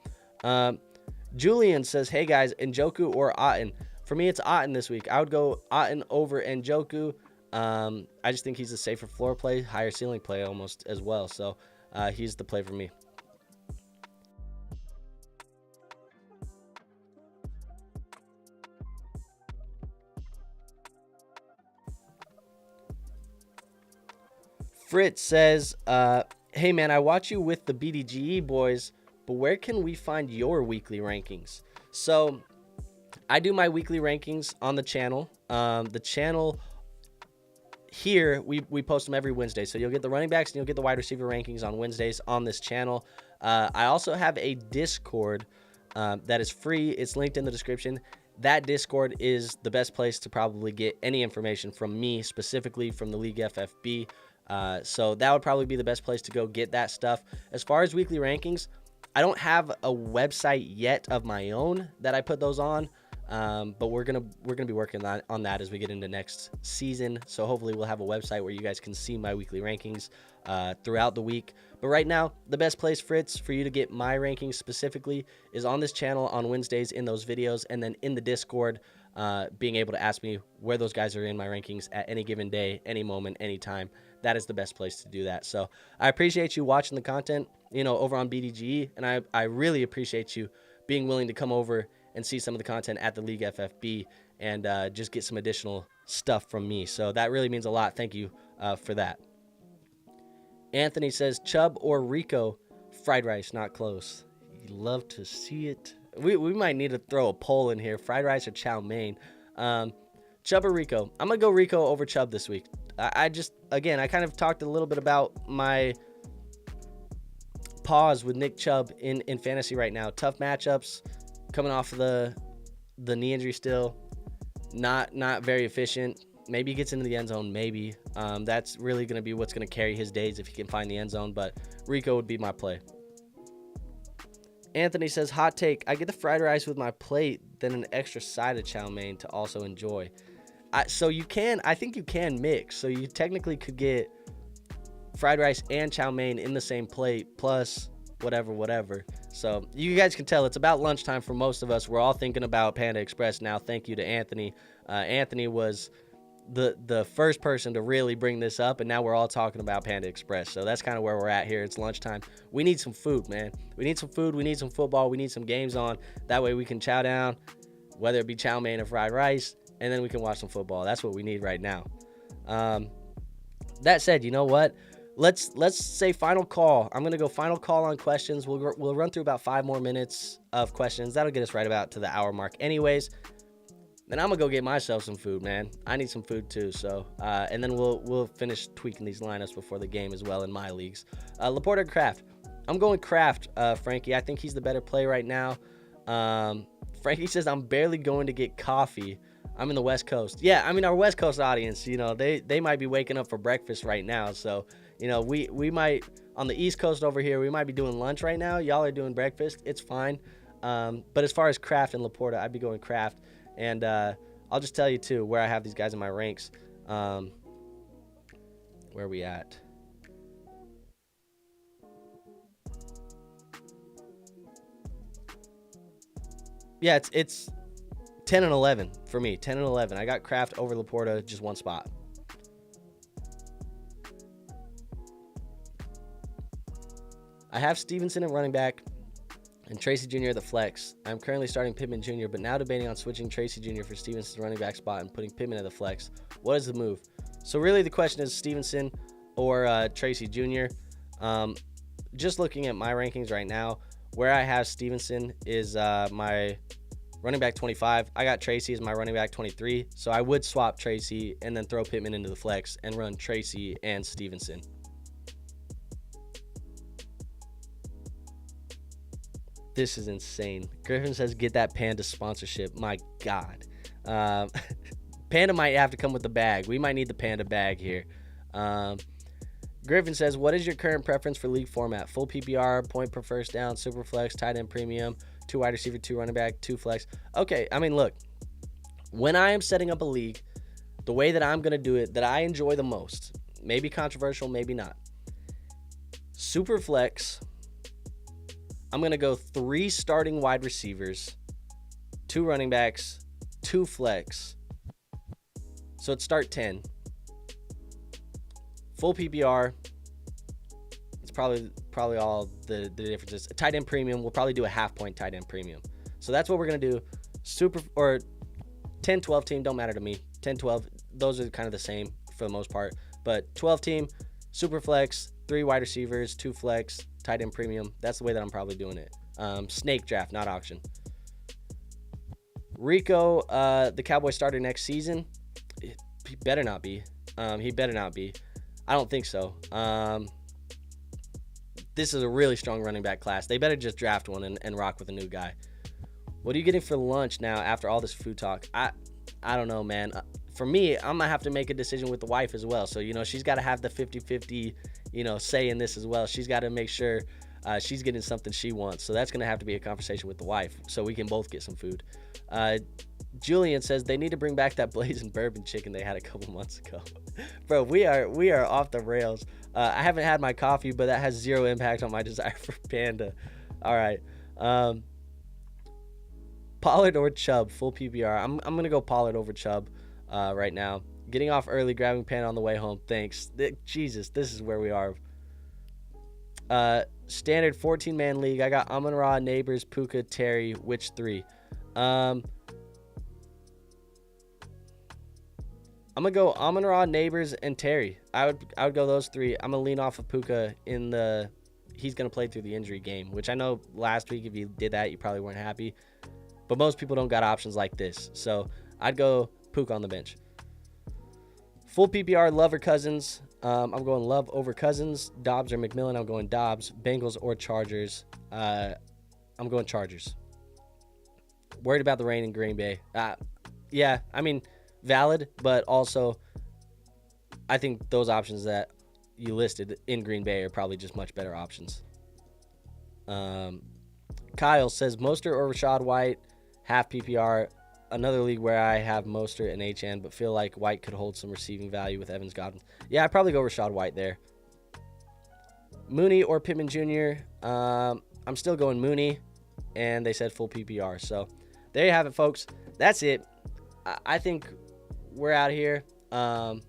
Julian says, hey guys, Njoku or Otten? For me, it's Otten this week. I would go Otten over Njoku. I just think he's a safer floor play, higher ceiling play almost as well. So he's the play for me. Fritz says, hey man, I watch you with the BDGE boys, but where can we find your weekly rankings? So I do my weekly rankings on the channel. The channel here, we post them every Wednesday. So you'll get the running backs and you'll get the wide receiver rankings on Wednesdays on this channel. I also have a Discord that is free. It's linked in the description. That Discord is the best place to probably get any information from me, specifically from the League FFB. So that would probably be the best place to go get that stuff. As far as weekly rankings, I don't have a website yet of my own that I put those on, but we're gonna be working on that as we get into next season. So hopefully we'll have a website where you guys can see my weekly rankings throughout the week. But right now, the best place, Fritz, for you to get my rankings specifically is on this channel on Wednesdays in those videos, and then in the Discord, being able to ask me where those guys are in my rankings at any given day, any moment, anytime. That is the best place to do that. So I appreciate you watching the content, over on BDGE, and I really appreciate you being willing to come over and see some of the content at the League FFB and just get some additional stuff from me. So that really means a lot. Thank you for that. Anthony says, Chubb or Rico? Fried rice, not close. You love to see it. We might need to throw a poll in here. Fried rice or chow mein? Chubb or Rico? I'm going to go Rico over Chubb this week. I just, again, I kind of talked a little bit about my pause with Nick Chubb in fantasy right now. Tough matchups, coming off of the knee injury still. Not very efficient. Maybe he gets into the end zone, maybe. That's really going to be what's going to carry his days if he can find the end zone, but Rico would be my play. Anthony says, hot take, I get the fried rice with my plate, then an extra side of chow mein to also enjoy. So you can, I think you can mix. So you technically could get fried rice and chow mein in the same plate, plus whatever. So you guys can tell it's about lunchtime for most of us. We're all thinking about Panda Express now. Thank you to Anthony. Anthony was the first person to really bring this up, and now we're all talking about Panda Express. So that's kind of where we're at here. It's lunchtime. We need some food, man. We need some food. We need some football. We need some games on. That way we can chow down, whether it be chow mein or fried rice, and then we can watch some football. That's what we need right now. That said, you know what? Let's say final call. I'm gonna go final call on questions. We'll run through about 5 more minutes of questions. That'll get us right about to the hour mark, anyways. Then I'm gonna go get myself some food, man. I need some food too. So, and then we'll finish tweaking these lineups before the game as well in my leagues. Laporta or Kraft? I'm going Kraft, Frankie. I think he's the better play right now. Frankie says I'm barely going to get coffee. I'm in the West Coast. Yeah, I mean, our West Coast audience, you know, they might be waking up for breakfast right now. So, you know, we might, on the East Coast over here, we might be doing lunch right now. Y'all are doing breakfast. It's fine. But as far as Kraft and Laporta, I'd be going Kraft. And I'll just tell you, too, where I have these guys in my ranks. Where are we at? Yeah, it's 10 and 11 for me. 10 and 11. I got Kraft over Laporta, just one spot. I have Stevenson at running back and Tracy Jr. at the flex. I'm currently starting Pittman Jr., but now debating on switching Tracy Jr. for Stevenson's running back spot and putting Pittman at the flex. What is the move? So really the question is Stevenson or Tracy Jr. Just looking at my rankings right now, where I have Stevenson is my running back 25. I got Tracy as my running back 23. So I would swap Tracy and then throw Pittman into the flex and run Tracy and Stevenson. This is insane. Griffin says, get that Panda sponsorship. My God. Panda might have to come with the bag. We might need the Panda bag here. Griffin says, what is your current preference for league format? Full PPR, point per first down, super flex, tight end premium, 2 wide receiver, 2 running back, 2 flex. Okay, I mean, look. When I am setting up a league, the way that I'm going to do it, that I enjoy the most, maybe controversial, maybe not. Super flex. I'm going to go 3 starting wide receivers, 2 running backs, 2 flex. So it's start 10. Full PPR. It's probably all the differences. A tight end premium, we'll probably do a half-point tight end premium. So that's what we're going to do. Super or 10-12 team, don't matter to me. 10-12, those are kind of the same for the most part. But 12 team, super flex, 3 wide receivers, 2 flex, tight end premium. That's the way that I'm probably doing it. Snake draft, not auction. Rico, the Cowboys starter next season. He better not be. He better not be. I don't think so. This is a really strong running back class. They better just draft one and rock with a new guy. What are you getting for lunch now after all this food talk? I don't know, man. For me, I'm going to have to make a decision with the wife as well. So, you know, she's got to have the 50-50, you know, say in this as well. She's got to make sure she's getting something she wants. So that's going to have to be a conversation with the wife so we can both get some food. Julian says they need to bring back that blazing bourbon chicken they had a couple months ago. Bro, we are off the rails. I haven't had my coffee, but that has zero impact on my desire for Panda. All right. Pollard or Chubb, full PPR. I'm going to go Pollard over Chubb right now. Getting off early, grabbing Panda on the way home. Thanks. Jesus, this is where we are. Standard 14-man league. I got Amon-Ra, Neighbors, Puka, Terry. Which 3? I'm going to go Amon-Ra, Neighbors, and Terry. I would go those 3. I'm going to lean off of Puka in the he's going to play through the injury game, which I know last week if you did that, you probably weren't happy. But most people don't got options like this. So I'd go Puka on the bench. Full PPR, Love or Cousins. I'm going Love over Cousins. Dobbs or McMillan. I'm going Dobbs. Bengals or Chargers. I'm going Chargers. Worried about the rain in Green Bay. Yeah, I mean, valid, but also I think those options that you listed in Green Bay are probably just much better options. Kyle says Mostert or Rashad White, half PPR. Another league where I have Mostert and HN, but feel like White could hold some receiving value with Evans Godwin. Yeah, I'd probably go Rashad White there. Mooney or Pittman Jr. I'm still going Mooney, and they said full PPR. So there you have it, folks. That's it. I think we're out here. I'm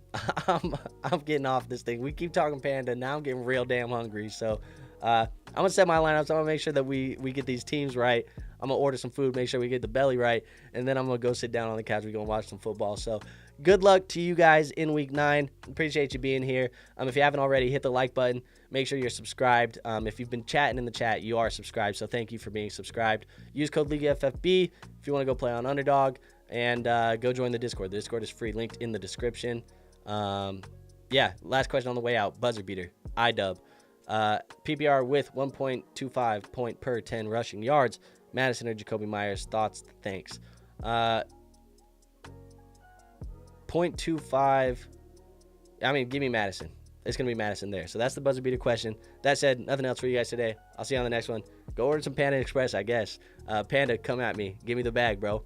getting off this thing. We keep talking Panda. Now I'm getting real damn hungry. So I'm going to set my lineups. I'm going to make sure that we get these teams right. I'm going to order some food, make sure we get the belly right, and then I'm going to go sit down on the couch. We're going to watch some football. So good luck to you guys in Week 9. Appreciate you being here. If you haven't already, hit the like button. Make sure you're subscribed. If you've been chatting in the chat, you are subscribed, so thank you for being subscribed. Use code League FFB if you want to go play on Underdog, and go join the Discord. The Discord is free, linked in the description. Yeah, last question on the way out. Buzzer beater. iDub. PPR with 1.25 point per 10 rushing yards. Madison or Jacoby Myers. Thoughts? Thanks. 0.25. I mean, give me Madison. It's going to be Madison there. So that's the buzzer beater question. That said, nothing else for you guys today. I'll see you on the next one. Go order some Panda Express, I guess. Panda, come at me. Give me the bag, bro.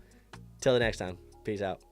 Till the next time. Peace out.